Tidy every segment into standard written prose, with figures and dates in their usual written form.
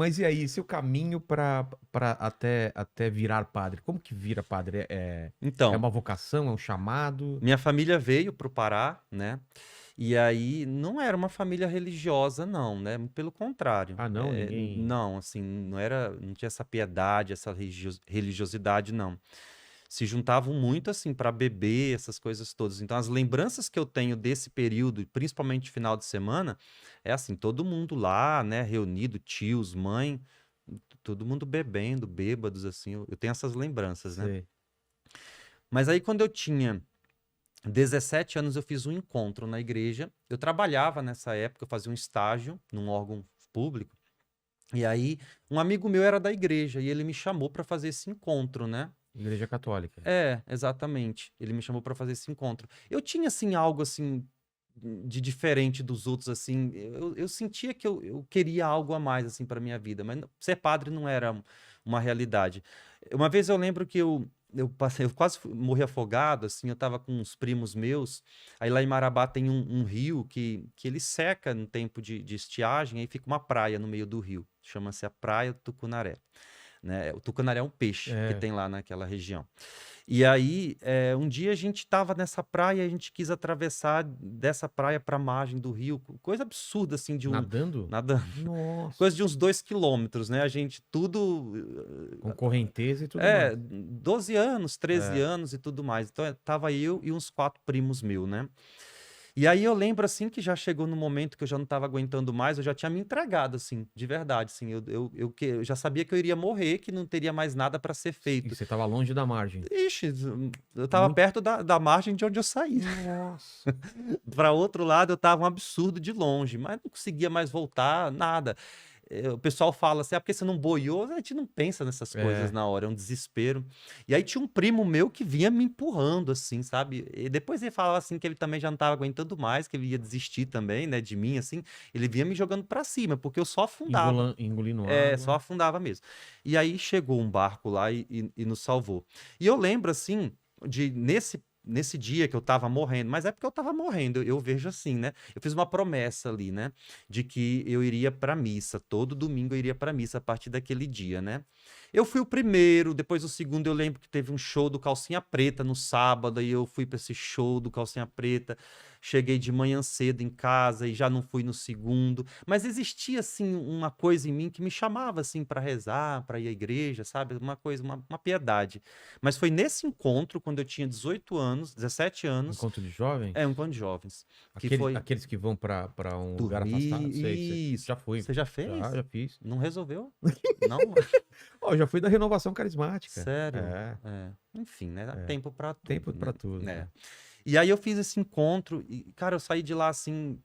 Mas e aí, seu caminho para até virar padre? Como que vira padre? É Então, uma vocação, é um chamado? minha família veio para o Pará, né? E aí não era uma família religiosa, não, né? Pelo contrário. Ah, não, ninguém. Não, assim, não tinha essa piedade, essa religiosidade, não. Se juntavam muito assim para beber, essas coisas todas. Então, as lembranças que eu tenho desse período, principalmente final de semana, é assim, todo mundo lá, né, reunido, tios, mãe, todo mundo bebendo, bêbados assim. Eu tenho essas lembranças, né? Sei. Mas aí quando eu tinha 17 anos eu fiz um encontro na igreja. Eu trabalhava nessa época, eu fazia um estágio num órgão público. E aí, um amigo meu era da igreja e ele me chamou para fazer esse encontro, né? Igreja Católica. É, exatamente. Ele me chamou para fazer esse encontro. Eu tinha assim algo assim de diferente dos outros assim. Eu sentia que eu queria algo a mais assim para minha vida, mas ser padre não era uma realidade. Uma vez eu lembro que eu passei, eu quase morri afogado, assim, eu tava com uns primos meus, aí lá em Marabá tem um rio que ele seca no tempo de estiagem, aí fica uma praia no meio do rio, chama-se a Praia do Tucunaré, né? O tucunaré é um peixe que É, tem lá naquela região. E aí, um dia a gente estava nessa praia, a gente quis atravessar dessa praia para a margem do rio, coisa absurda assim de um nadando? nada, Nossa. coisa de uns 2 quilômetros, né? A gente tudo Com correnteza e tudo mais. 12 anos, 13 É. anos e tudo mais. Então, tava eu e uns 4 primos meus, né? E aí eu lembro, assim, que já chegou no momento que eu já não estava aguentando mais, eu já tinha me entregado, assim, de verdade, assim. Eu já sabia que eu iria morrer, que não teria mais nada para ser E feito. você tava longe da margem. Ixi, eu tava Muito. perto da margem de onde eu saí. Nossa. Para outro lado, eu tava um absurdo de longe, mas não conseguia mais voltar, nada. O pessoal fala assim: ah, porque você não boiou? A gente não pensa nessas coisas É. na hora, é um desespero. E aí tinha um primo meu que vinha me empurrando, assim, sabe? E depois ele falava assim que ele também já não tava aguentando mais, que ele ia desistir também, né, de mim, assim. Ele vinha me jogando para cima, porque eu só afundava. Engolindo Só água. afundava mesmo. E aí chegou um barco lá e nos salvou. E eu lembro, assim, de nesse dia que eu tava morrendo, mas é porque eu tava morrendo, eu vejo assim, né? Eu fiz uma promessa ali, né? De que eu iria pra missa, todo domingo eu iria pra missa a partir daquele dia, né? Eu fui o primeiro, depois o segundo eu lembro que teve um show do Calcinha Preta no sábado, e eu fui pra esse show do Calcinha Preta. Cheguei de manhã cedo em casa e já não fui no segundo, mas existia assim uma coisa em mim que me chamava assim para rezar, para ir à igreja, sabe? Uma coisa, uma piedade. Mas foi nesse encontro, quando eu tinha 18 anos, 17 anos, Encontro de jovens? um encontro de jovens, que Aquele, foi aqueles que vão para um lugar afastado? dormir. Sei. Isso. Já fui. Você já Já, fez? já fiz. Não resolveu? Não? Ó, já fui da renovação carismática. Sério? É, É. Enfim, né? Dá é. tempo para Tempo tudo, né? pra tudo. É. É. E aí eu fiz esse encontro e, cara, eu saí de lá assim,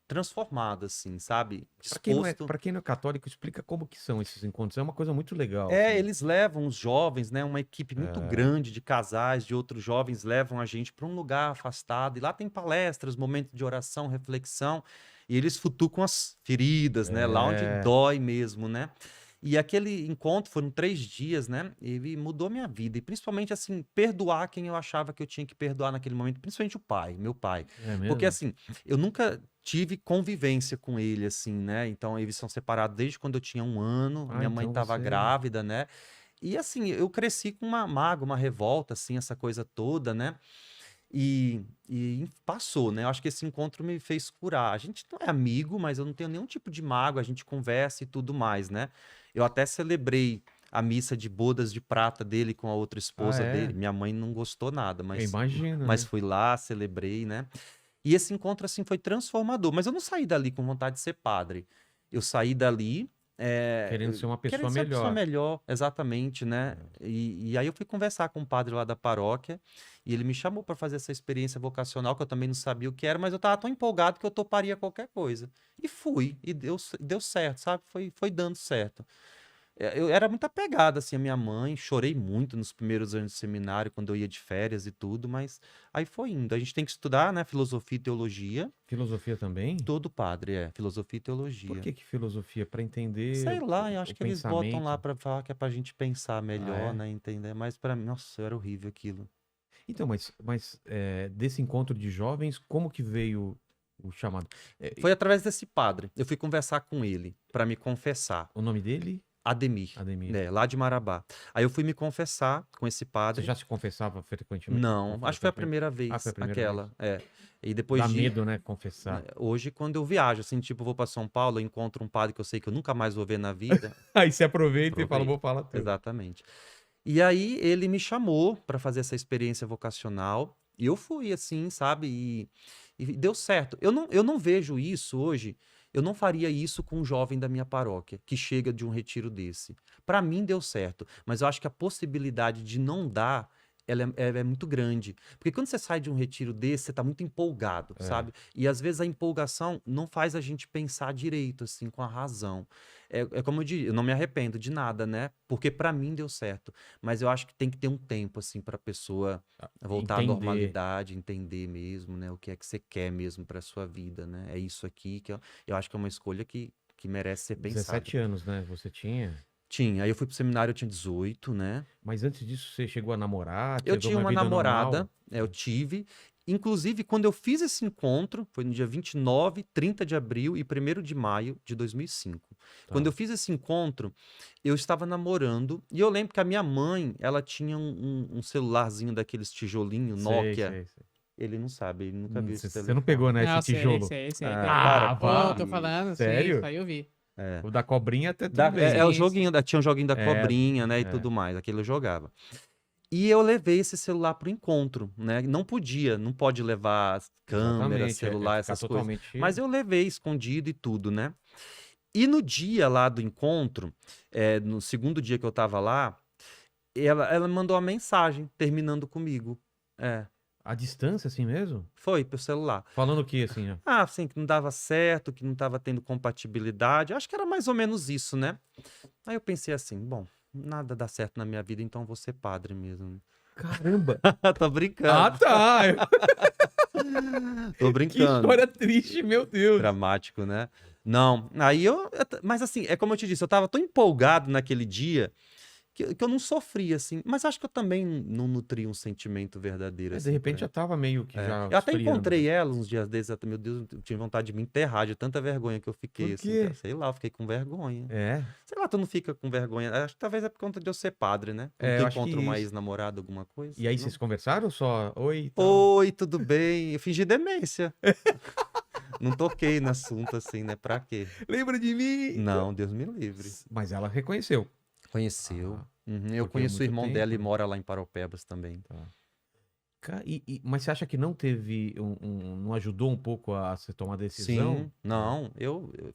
transformado, assim, sabe? Disposto. Para quem não é católico, explica como que são esses encontros. É uma coisa muito legal, assim. Eles levam os jovens, né? Uma equipe muito É, grande de casais, de outros jovens, levam a gente para um lugar afastado. E lá tem palestras, momentos de oração, reflexão. E eles futucam as feridas, né? Lá onde é. dói mesmo, né? E aquele encontro foram 3 dias, né? Ele mudou minha vida. E principalmente, assim, perdoar quem eu achava que eu tinha que perdoar naquele momento. Principalmente o pai, meu pai. É Porque, mesmo? assim, eu nunca tive convivência com ele, assim, né? Então, eles são separados desde quando eu tinha 1 ano. Ah, Minha mãe então estava você. grávida, né? E, assim, eu cresci com uma mágoa, uma revolta, assim, essa coisa toda, né? E passou, né? Eu acho que esse encontro me fez curar. A gente não é amigo, mas eu não tenho nenhum tipo de mágoa, a gente conversa e tudo mais, né? Eu até celebrei a missa de bodas de prata dele com a outra Ah, esposa dele. é? Minha mãe não gostou nada, Eu mas, imagino, mas né? fui lá, celebrei, né? E esse encontro, assim, foi transformador. Mas eu não saí dali com vontade de ser padre. Eu saí dali, Querendo ser uma querendo pessoa ser uma pessoa melhor. melhor, exatamente, né? E aí eu fui conversar com o padre lá da paróquia e ele me chamou para fazer essa experiência vocacional, que eu também não sabia o que era, mas eu estava tão empolgado que eu toparia qualquer coisa. E fui, e deu certo, sabe? Foi dando certo. Eu era muito apegado assim à minha mãe, chorei muito nos primeiros anos de seminário, quando eu ia de férias e tudo, mas aí foi indo. A gente tem que estudar, né, filosofia e teologia. Filosofia também? Todo padre filosofia e Por teologia. que filosofia? Para entender Sei lá, eu o acho que eles botam lá pensamento. pra falar que é pra gente pensar Ah, melhor, é? né, entender, mas pra mim, nossa, era horrível aquilo. Então, desse encontro de jovens, como que veio? O chamado. É, Foi através desse padre. Eu fui conversar com ele para me confessar. o nome dele? Ademir, Ademir. né, lá de Marabá. Aí eu fui me confessar com esse Você padre. já se confessava frequentemente? Não, acho que foi a Frequentemente? primeira Ah, foi vez, a primeira aquela. vez. É. E depois Dá de. medo, né? Confessar. Hoje, quando eu viajo, assim, tipo, eu vou para São Paulo, eu encontro um padre que eu sei que eu nunca mais vou ver na vida. Aí você aproveita e fala, Aproveito. vou falar tudo. Exatamente. E aí ele me chamou para fazer essa experiência vocacional. E eu fui, assim, sabe? E deu certo. Eu não vejo isso hoje. Eu não faria isso com um jovem da minha paróquia que chega de um retiro desse. Para mim deu certo, mas eu acho que a possibilidade de não dar ela é muito grande. Porque quando você sai de um retiro desse, você está muito empolgado, É. sabe? E às vezes a empolgação não faz a gente pensar direito, assim, com a razão. É como eu diria, eu não me arrependo de nada, né? Porque para mim deu certo. Mas eu acho que tem que ter um tempo, assim, para a pessoa voltar à Entender. normalidade, entender mesmo, né? O que é que você quer mesmo para sua vida, né? É isso aqui que eu acho que é uma escolha que merece ser pensada. 17 anos, né? Você tinha. Tinha. Aí eu fui pro seminário, eu tinha 18, né? Mas antes disso, você chegou a namorar? Eu Teve tinha uma uma vida namorada, normal? eu tive. Inclusive, quando eu fiz esse encontro, foi no dia 29, 30 de abril e 1º de maio de 2005. Quando Tá. eu fiz esse encontro, eu estava namorando e eu lembro que a minha mãe, ela tinha um celularzinho daqueles tijolinho, Nokia. Sei. Ele não sabe, ele nunca viu esse Você não telefone. pegou, né? Não, Esse tijolo. sei. Ah, Para com vá. Pô, tô falando, Sério? sim, isso aí eu vi. É. O da cobrinha até tudo bem. É o Sim, joguinho, tinha um joguinho da É, cobrinha, né, e é. tudo mais, aquele eu jogava. E eu levei esse celular pro encontro, né? Não pode levar câmera, Exatamente, celular, ficar essas coisas. totalmente... Mas eu levei escondido e tudo, né? E no dia lá do encontro, no segundo dia que eu tava lá, ela mandou uma mensagem terminando comigo. A distância, assim mesmo? Foi pro celular. Falando o que, assim, ó? Ah, assim, que não dava certo, que não tava tendo compatibilidade. Acho que era mais ou menos isso, né? Aí eu pensei assim, bom, nada dá certo na minha vida, então eu vou ser padre mesmo. Caramba! Tô brincando. Ah, tá! Tô Que brincando. história triste, meu Deus! Dramático, né? Não, aí mas assim, é como eu te disse, eu tava tão empolgado naquele dia que eu não sofri, assim. Mas acho que eu também não nutri um sentimento verdadeiro, De assim, repente por já ela. tava meio que já Eu até esfriando. encontrei ela uns dias desses, até, meu Deus, eu tinha vontade de me enterrar de tanta vergonha que eu fiquei, Por assim, quê? cara. Sei lá, eu fiquei com vergonha. É. Sei lá, tu não fica com vergonha. Acho que talvez é por conta de eu ser padre, né? Quando É, tu eu acho que encontra uma isso. ex-namorada, alguma coisa. E aí não? vocês conversaram ou só? Oi, e tal? Oi, tudo bem? Eu fingi demência. Não toquei no assunto assim, né? Pra quê? Lembra de mim? Não, Deus me livre. Mas ela reconheceu. Conheceu. Ah, Uhum, eu porque conheço o muito irmão dela e tempo. mora lá em Paropebas também. Mas você acha que não teve não ajudou um pouco a você tomar a decisão? Sim, não,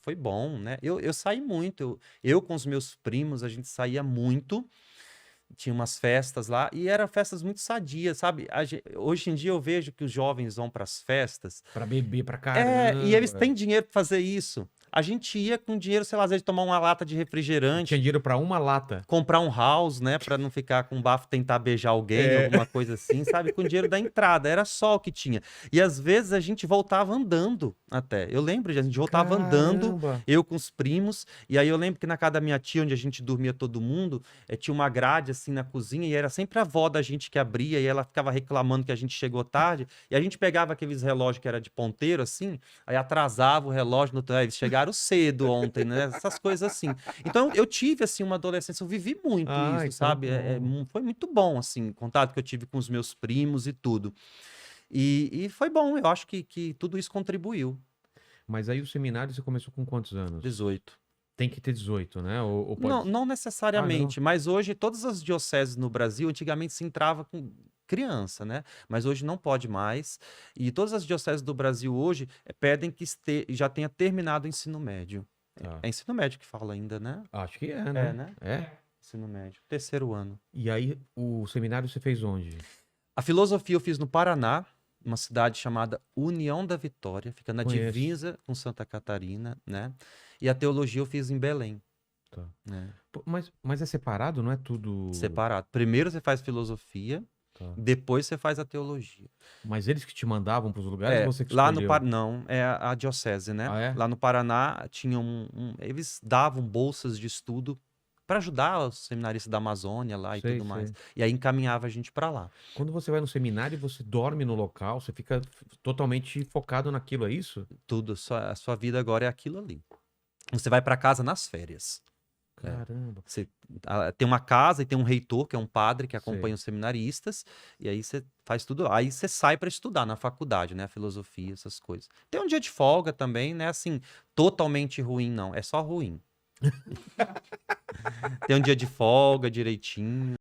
foi bom, né? Eu saí muito. Eu com os meus primos, a gente saía muito. Tinha umas festas lá e eram festas muito sadias, sabe? Hoje em dia eu vejo que os jovens vão para as festas. Pra beber pra caramba. E eles têm dinheiro para fazer isso. A gente ia com dinheiro, sei lá, às vezes tomar uma lata de refrigerante, Tinha dinheiro pra uma lata. comprar um house, né, para não ficar com bafo, tentar beijar alguém, alguma coisa assim, sabe? Com dinheiro da entrada, era só o que tinha. E às vezes a gente voltava andando até. Eu lembro, a gente voltava andando, Caramba. eu com os primos, e aí eu lembro que na casa da minha tia, onde a gente dormia todo mundo, tinha uma grade assim na cozinha e era sempre a avó da gente que abria e ela ficava reclamando que a gente chegou tarde, e a gente pegava aqueles relógios que era de ponteiro assim, aí atrasava o relógio, eles chegaram cedo ontem, né? Essas coisas assim. Então eu tive assim uma adolescência, eu vivi muito Ah, isso, então sabe? bom. Foi muito bom assim, o contato que eu tive com os meus primos e tudo. E foi bom, eu acho que tudo isso contribuiu. Mas aí o seminário você começou com quantos anos? 18. Tem que ter 18, né? Ou pode... Não necessariamente, mas hoje todas as dioceses no Brasil, antigamente se entrava com criança, né? Mas hoje não pode mais. E todas as dioceses do Brasil hoje pedem que já tenha terminado o ensino médio. Tá. É ensino médio que fala ainda, né? Acho que é, né? né? É. Ensino médio. 3º ano. E aí o seminário você fez onde? A filosofia eu fiz no Paraná, uma cidade chamada União da Vitória, fica na Conheço. divisa com Santa Catarina, né? E a teologia eu fiz em Belém. Tá. Né? Pô, mas é separado, não é tudo... Separado. Primeiro você faz filosofia, Tá. depois você faz a teologia. Mas eles que te mandavam pros lugares, ou você que lá no escolheu? Paraná, não, é a diocese, né? Ah, é? Lá no Paraná tinha eles davam bolsas de estudo para ajudar os seminaristas da Amazônia lá e Sei, tudo mais. sei. E aí encaminhava a gente para lá. Quando você vai no seminário, você dorme no local, você fica totalmente focado naquilo, é isso? Tudo, a sua vida agora é aquilo ali. Você vai para casa nas férias. Caramba. Você tem uma casa e tem um reitor, que é um padre que Sei. acompanha os seminaristas, e aí você faz tudo. Aí você sai para estudar na faculdade, né? A filosofia, essas coisas. Tem um dia de folga também, né? Assim, totalmente ruim, não. É só ruim. Tem um dia de folga direitinho.